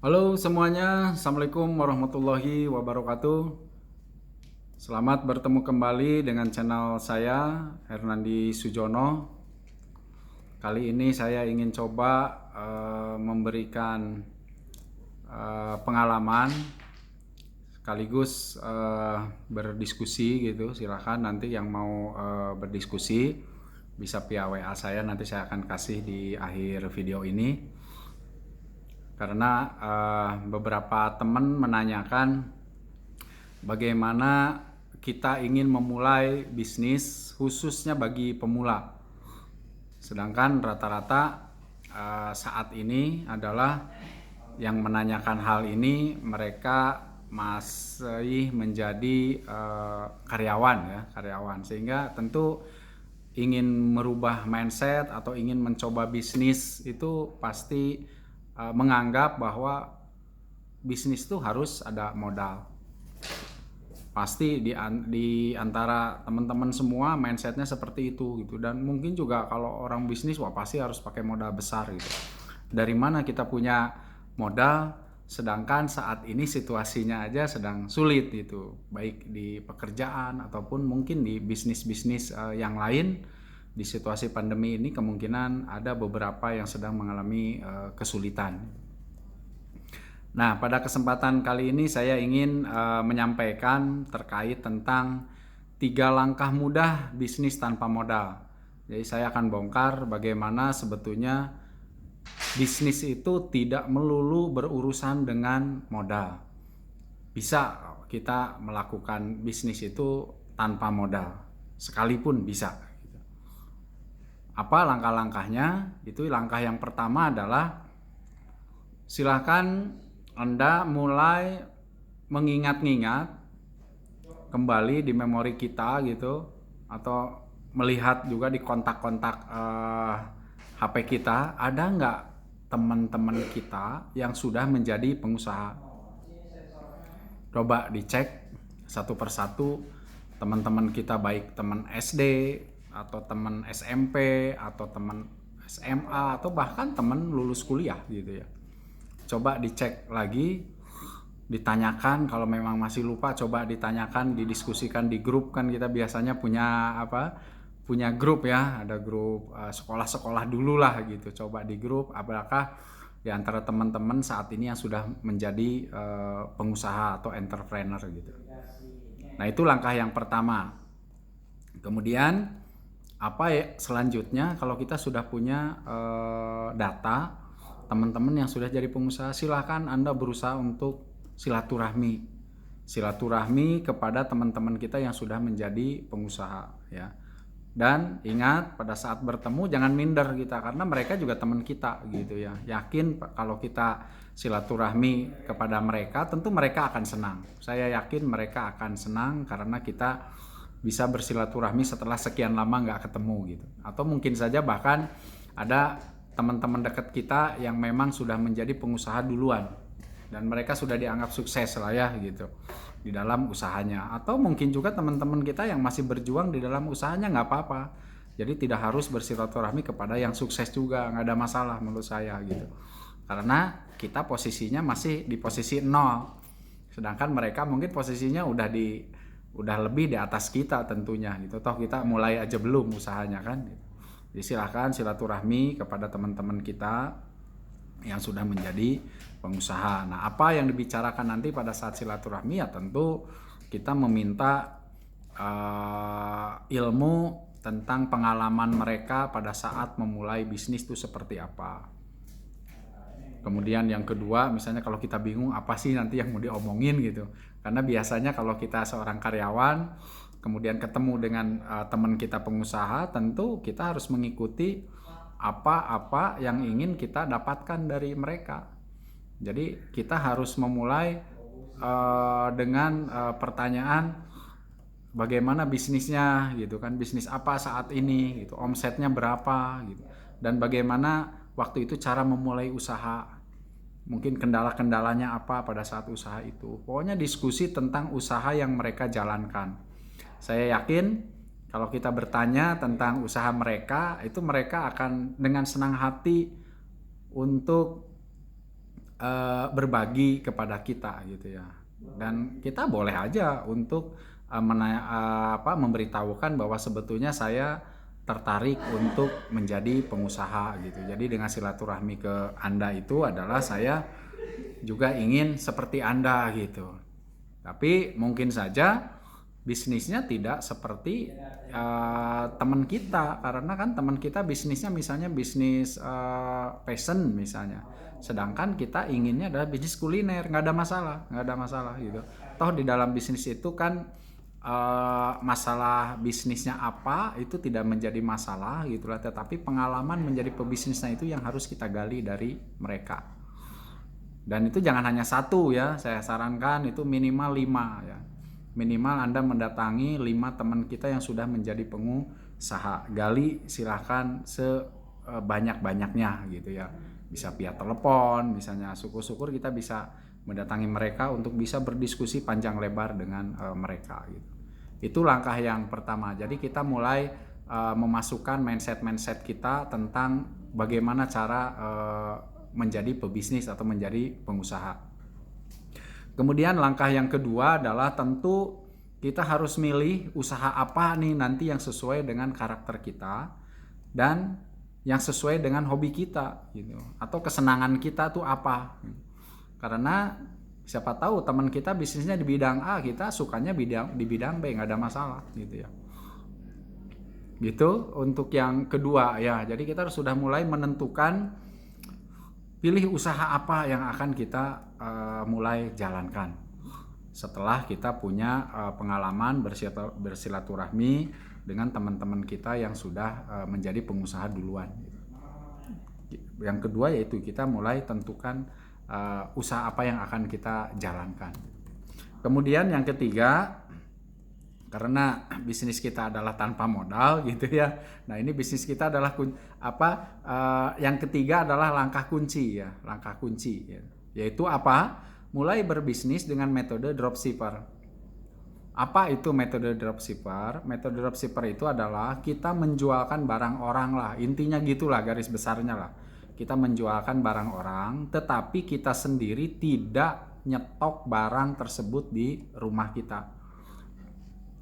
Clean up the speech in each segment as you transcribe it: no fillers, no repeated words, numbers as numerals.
Halo semuanya, Assalamualaikum warahmatullahi wabarakatuh. Selamat bertemu kembali dengan channel saya, Hernandi Sujono. Kali ini saya ingin coba memberikan pengalaman sekaligus berdiskusi gitu. Silahkan nanti yang mau berdiskusi bisa via WA saya, nanti saya akan kasih di akhir video ini. Karena beberapa teman menanyakan bagaimana kita ingin memulai bisnis khususnya bagi pemula. Sedangkan rata-rata saat ini adalah yang menanyakan hal ini mereka masih menjadi karyawan, sehingga tentu ingin merubah mindset atau ingin mencoba bisnis itu pasti menganggap bahwa bisnis itu harus ada modal. Pasti di antara teman-teman semua mindsetnya seperti itu gitu. Dan mungkin juga kalau orang bisnis wah pasti harus pakai modal besar gitu. Dari mana kita punya modal sedangkan saat ini situasinya aja sedang sulit gitu, baik di pekerjaan ataupun mungkin di bisnis-bisnis yang lain. Di situasi pandemi ini kemungkinan ada beberapa yang sedang mengalami kesulitan. Nah, pada kesempatan kali ini saya ingin menyampaikan terkait tentang 3 langkah mudah bisnis tanpa modal. Jadi saya akan bongkar bagaimana sebetulnya bisnis itu tidak melulu berurusan dengan modal. Bisa kita melakukan bisnis itu tanpa modal, sekalipun bisa. Apa langkah-langkahnya? Itu langkah yang pertama adalah silahkan Anda mulai mengingat-ingat kembali di memori kita gitu, atau melihat juga di kontak-kontak HP kita, ada nggak teman-teman kita yang sudah menjadi pengusaha. Coba dicek satu persatu teman-teman kita, baik teman SD atau teman SMP atau teman SMA atau bahkan teman lulus kuliah gitu ya. Coba dicek lagi, ditanyakan kalau memang masih lupa, coba ditanyakan, didiskusikan di grup. Kan kita biasanya punya grup ya, ada grup sekolah-sekolah dulu lah gitu. Coba di grup apakah di antara teman-teman saat ini yang sudah menjadi pengusaha atau entrepreneur gitu. Nah, itu langkah yang pertama. Kemudian apa ya selanjutnya, kalau kita sudah punya data teman-teman yang sudah jadi pengusaha, silahkan Anda berusaha untuk silaturahmi kepada teman-teman kita yang sudah menjadi pengusaha ya. Dan ingat, pada saat bertemu jangan minder kita, karena mereka juga teman kita gitu ya. Yakin kalau kita silaturahmi kepada mereka, tentu mereka akan senang. Saya yakin mereka akan senang karena kita bisa bersilaturahmi setelah sekian lama nggak ketemu gitu. Atau mungkin saja bahkan ada teman-teman dekat kita yang memang sudah menjadi pengusaha duluan dan mereka sudah dianggap sukses lah ya gitu di dalam usahanya. Atau mungkin juga teman-teman kita yang masih berjuang di dalam usahanya, nggak apa-apa. Jadi tidak harus bersilaturahmi kepada yang sukses juga, nggak ada masalah menurut saya gitu. Karena kita posisinya masih di posisi 0, sedangkan mereka mungkin posisinya udah lebih di atas kita tentunya gitu. Toh kita mulai aja belum usahanya kan gitu. Jadi silahkan silaturahmi kepada teman-teman kita yang sudah menjadi pengusaha. Nah, apa yang dibicarakan nanti pada saat silaturahmi ya tentu kita meminta ilmu tentang pengalaman mereka pada saat memulai bisnis itu seperti apa. Kemudian yang kedua, misalnya kalau kita bingung apa sih nanti yang mau diomongin gitu. Karena biasanya kalau kita seorang karyawan kemudian ketemu dengan teman kita pengusaha, tentu kita harus mengikuti apa-apa yang ingin kita dapatkan dari mereka. Jadi kita harus memulai dengan pertanyaan bagaimana bisnisnya gitu kan, bisnis apa saat ini gitu, omsetnya berapa gitu, dan bagaimana waktu itu cara memulai usaha, mungkin kendala-kendalanya apa pada saat usaha itu. Pokoknya diskusi tentang usaha yang mereka jalankan. Saya yakin kalau kita bertanya tentang usaha mereka, itu mereka akan dengan senang hati untuk berbagi kepada kita gitu ya. Dan kita boleh aja untuk memberitahukan bahwa sebetulnya saya tertarik untuk menjadi pengusaha gitu. Jadi dengan silaturahmi ke Anda itu adalah saya juga ingin seperti Anda gitu. Tapi mungkin saja bisnisnya tidak seperti teman kita, karena kan teman kita bisnisnya misalnya bisnis fashion misalnya, sedangkan kita inginnya adalah bisnis kuliner. Nggak ada masalah gitu. Toh di dalam bisnis itu kan masalah bisnisnya apa itu tidak menjadi masalah gitulah, tetapi pengalaman menjadi pebisnisnya itu yang harus kita gali dari mereka. Dan itu jangan hanya satu ya, saya sarankan itu minimal 5 ya. Minimal Anda mendatangi 5 teman kita yang sudah menjadi pengusaha. Gali silahkan sebanyak-banyaknya gitu ya. Bisa via telepon, misalnya syukur-syukur kita bisa mendatangi mereka untuk bisa berdiskusi panjang lebar dengan mereka gitu. Itu langkah yang pertama. Jadi kita mulai memasukkan mindset kita tentang bagaimana cara menjadi pebisnis atau menjadi pengusaha. Kemudian langkah yang kedua adalah tentu kita harus milih usaha apa nih nanti yang sesuai dengan karakter kita dan yang sesuai dengan hobi kita gitu, atau kesenangan kita tuh apa. Karena siapa tahu teman kita bisnisnya di bidang A, kita sukanya di bidang B, nggak ada masalah gitu ya. Gitu untuk yang kedua ya. Jadi kita sudah mulai menentukan pilih usaha apa yang akan kita mulai jalankan setelah kita punya pengalaman bersilaturahmi dengan teman-teman kita yang sudah menjadi pengusaha duluan. Yang kedua yaitu kita mulai tentukan usaha apa yang akan kita jalankan. Kemudian yang ketiga, karena bisnis kita adalah tanpa modal gitu ya. Nah ini bisnis kita adalah yang ketiga adalah langkah kunci ya, yaitu apa? Mulai berbisnis dengan metode dropshipper. Apa itu metode dropshipper? Metode dropshipper itu adalah kita menjualkan barang orang lah, intinya gitulah garis besarnya lah. Kita menjualkan barang orang, tetapi kita sendiri tidak nyetok barang tersebut di rumah kita.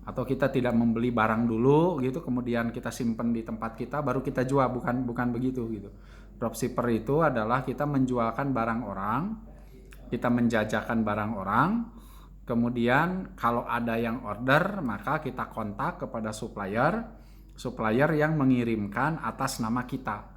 Atau kita tidak membeli barang dulu gitu, kemudian kita simpan di tempat kita baru kita jual, bukan begitu gitu. Dropshipper itu adalah kita menjualkan barang orang, kita menjajakan barang orang, kemudian kalau ada yang order maka kita kontak kepada supplier yang mengirimkan atas nama kita.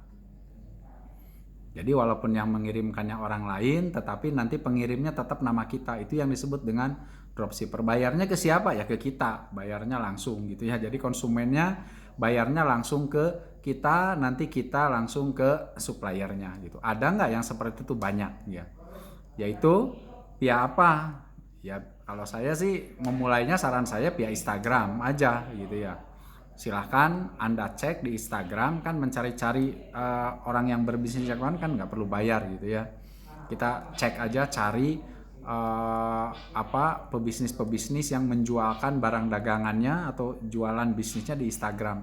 Jadi walaupun yang mengirimkannya orang lain, tetapi nanti pengirimnya tetap nama kita. Itu yang disebut dengan dropshipper. Bayarnya ke siapa? Ya ke kita. Bayarnya langsung gitu ya. Jadi konsumennya bayarnya langsung ke kita, nanti kita langsung ke suppliernya gitu. Ada nggak yang seperti itu? Banyak ya. Yaitu via apa? Ya kalau saya sih memulainya, saran saya via Instagram aja gitu ya. Silahkan Anda cek di Instagram, kan mencari-cari orang yang berbisnis kan nggak perlu bayar gitu ya. Kita cek aja, cari pebisnis yang menjualkan barang dagangannya atau jualan bisnisnya di Instagram.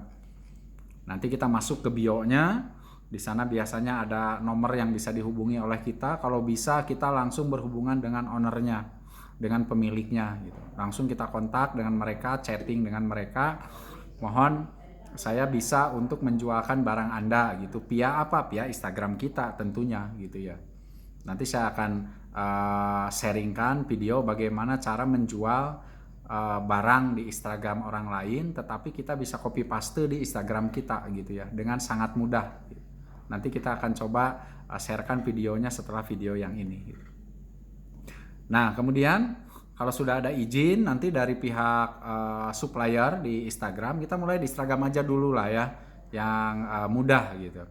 Nanti kita masuk ke bio-nya, di sana biasanya ada nomor yang bisa dihubungi oleh kita. Kalau bisa kita langsung berhubungan dengan ownernya, dengan pemiliknya gitu. Langsung kita kontak dengan mereka, chatting dengan mereka. Mohon saya bisa untuk menjualkan barang Anda gitu. Via apa? Via Instagram kita tentunya gitu ya. Nanti saya akan sharingkan video bagaimana cara menjual barang di Instagram orang lain, tetapi kita bisa copy paste di Instagram kita gitu ya, dengan sangat mudah. Nanti kita akan coba sharekan videonya setelah video yang ini gitu. Nah kemudian kalau sudah ada izin nanti dari pihak supplier di Instagram, kita mulai di Instagram aja dulu lah ya, yang mudah gitu.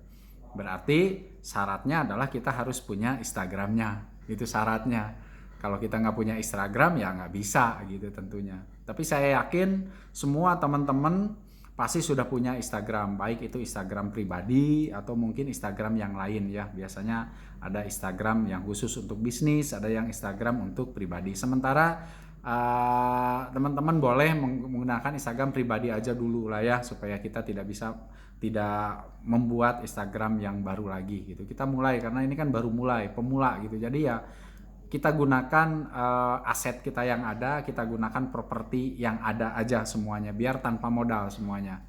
Berarti syaratnya adalah kita harus punya Instagramnya, itu syaratnya. Kalau kita nggak punya Instagram ya nggak bisa gitu tentunya. Tapi saya yakin semua teman-teman pasti sudah punya Instagram, baik itu Instagram pribadi atau mungkin Instagram yang lain ya. Biasanya ada Instagram yang khusus untuk bisnis, ada yang Instagram untuk pribadi. Sementara teman-teman boleh menggunakan Instagram pribadi aja dulu lah ya, supaya kita tidak membuat Instagram yang baru lagi gitu. Kita mulai karena ini kan baru mulai, pemula gitu. Jadi ya kita gunakan aset kita yang ada, kita gunakan properti yang ada aja semuanya, biar tanpa modal semuanya.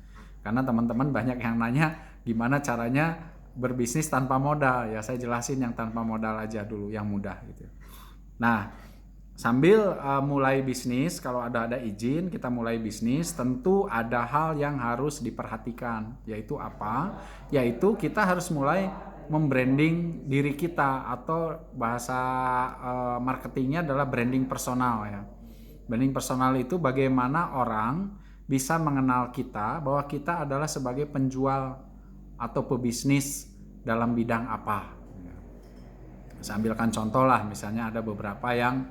Karena teman-teman banyak yang nanya gimana caranya berbisnis tanpa modal. Ya saya jelasin yang tanpa modal aja dulu, yang mudah gitu. Nah, sambil mulai bisnis, kalau ada izin kita mulai bisnis, tentu ada hal yang harus diperhatikan. Yaitu apa? Yaitu kita harus mulai membranding diri kita, atau bahasa marketingnya adalah branding personal ya. Branding personal itu bagaimana orang bisa mengenal kita bahwa kita adalah sebagai penjual atau pebisnis dalam bidang apa. Saya ambilkan contoh lah, misalnya ada beberapa yang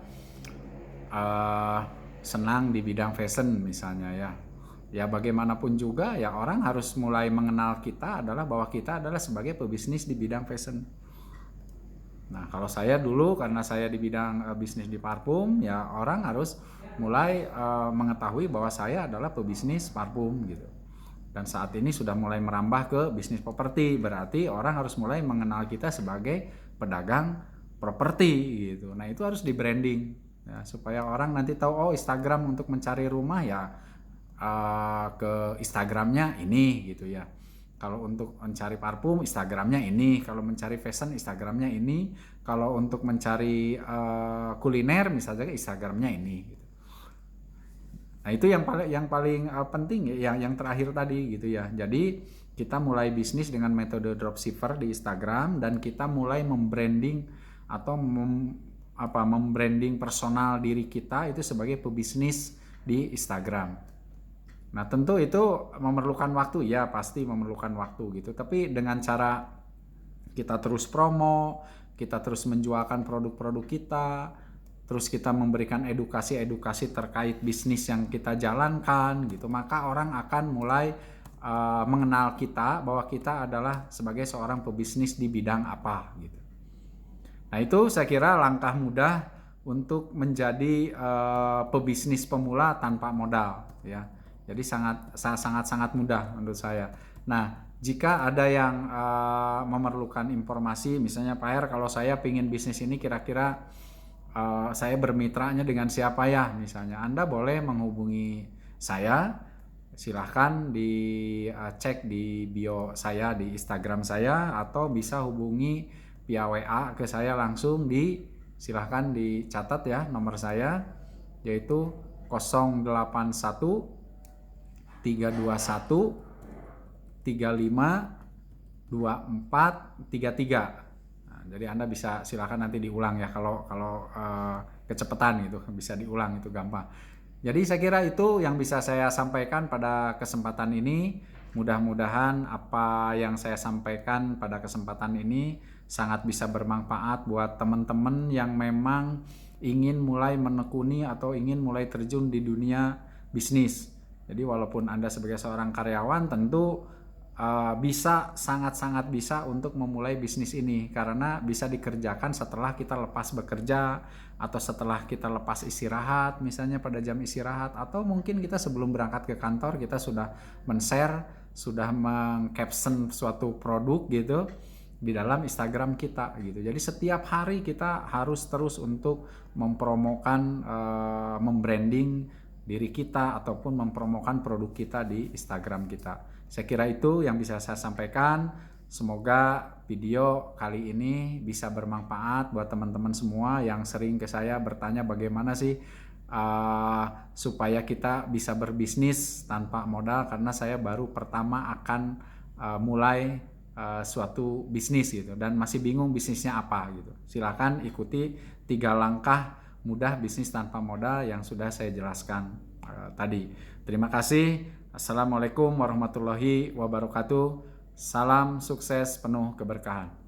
senang di bidang fashion misalnya ya. Ya bagaimanapun juga ya orang harus mulai mengenal kita adalah bahwa kita adalah sebagai pebisnis di bidang fashion. Nah kalau saya dulu karena saya di bidang bisnis di parfum, ya orang harus mulai mengetahui bahwa saya adalah pebisnis parfum gitu. Dan saat ini sudah mulai merambah ke bisnis properti, berarti orang harus mulai mengenal kita sebagai pedagang properti gitu. Nah itu harus di branding ya, supaya orang nanti tahu oh Instagram untuk mencari rumah ya ke Instagramnya ini gitu ya. Kalau untuk mencari parfum Instagramnya ini, kalau mencari fashion Instagramnya ini, kalau untuk mencari kuliner misalnya Instagramnya ini gitu. Nah itu yang paling penting ya, yang terakhir tadi gitu ya. Jadi kita mulai bisnis dengan metode dropshipper di Instagram, dan kita mulai membranding atau membranding personal diri kita itu sebagai pebisnis di Instagram. Nah tentu itu memerlukan waktu ya, pasti memerlukan waktu gitu. Tapi dengan cara kita terus promo, kita terus menjualkan produk-produk kita, terus kita memberikan edukasi-edukasi terkait bisnis yang kita jalankan gitu, maka orang akan mulai mengenal kita bahwa kita adalah sebagai seorang pebisnis di bidang apa gitu. Nah itu saya kira langkah mudah untuk menjadi pebisnis pemula tanpa modal ya. Jadi sangat mudah menurut saya. Nah jika ada yang memerlukan informasi, misalnya Pak Her, kalau saya ingin bisnis ini kira-kira saya bermitranya dengan siapa ya, misalnya Anda boleh menghubungi saya, silahkan dicek di bio saya di Instagram saya, atau bisa hubungi via WA ke saya langsung, silahkan dicatat ya nomor saya, yaitu 081 321 35 24 33. Nah, jadi Anda bisa silakan nanti diulang ya, kalau kecepatan gitu bisa diulang, itu gampang. Jadi saya kira itu yang bisa saya sampaikan pada kesempatan ini. Mudah-mudahan apa yang saya sampaikan pada kesempatan ini sangat bisa bermanfaat buat teman-teman yang memang ingin mulai menekuni atau ingin mulai terjun di dunia bisnis. Jadi walaupun Anda sebagai seorang karyawan tentu bisa sangat-sangat bisa untuk memulai bisnis ini, karena bisa dikerjakan setelah kita lepas bekerja, atau setelah kita lepas istirahat, misalnya pada jam istirahat, atau mungkin kita sebelum berangkat ke kantor kita sudah men-share, sudah meng-caption suatu produk gitu di dalam Instagram kita gitu. Jadi setiap hari kita harus terus untuk mempromokan, membranding diri kita ataupun mempromokan produk kita di Instagram kita. Saya kira itu yang bisa saya sampaikan. Semoga video kali ini bisa bermanfaat buat teman-teman semua yang sering ke saya bertanya bagaimana sih supaya kita bisa berbisnis tanpa modal, karena saya baru pertama akan mulai suatu bisnis gitu dan masih bingung bisnisnya apa gitu. Silakan ikuti 3 langkah mudah bisnis tanpa modal yang sudah saya jelaskan tadi. Terima kasih. Assalamualaikum warahmatullahi wabarakatuh. Salam sukses penuh keberkahan.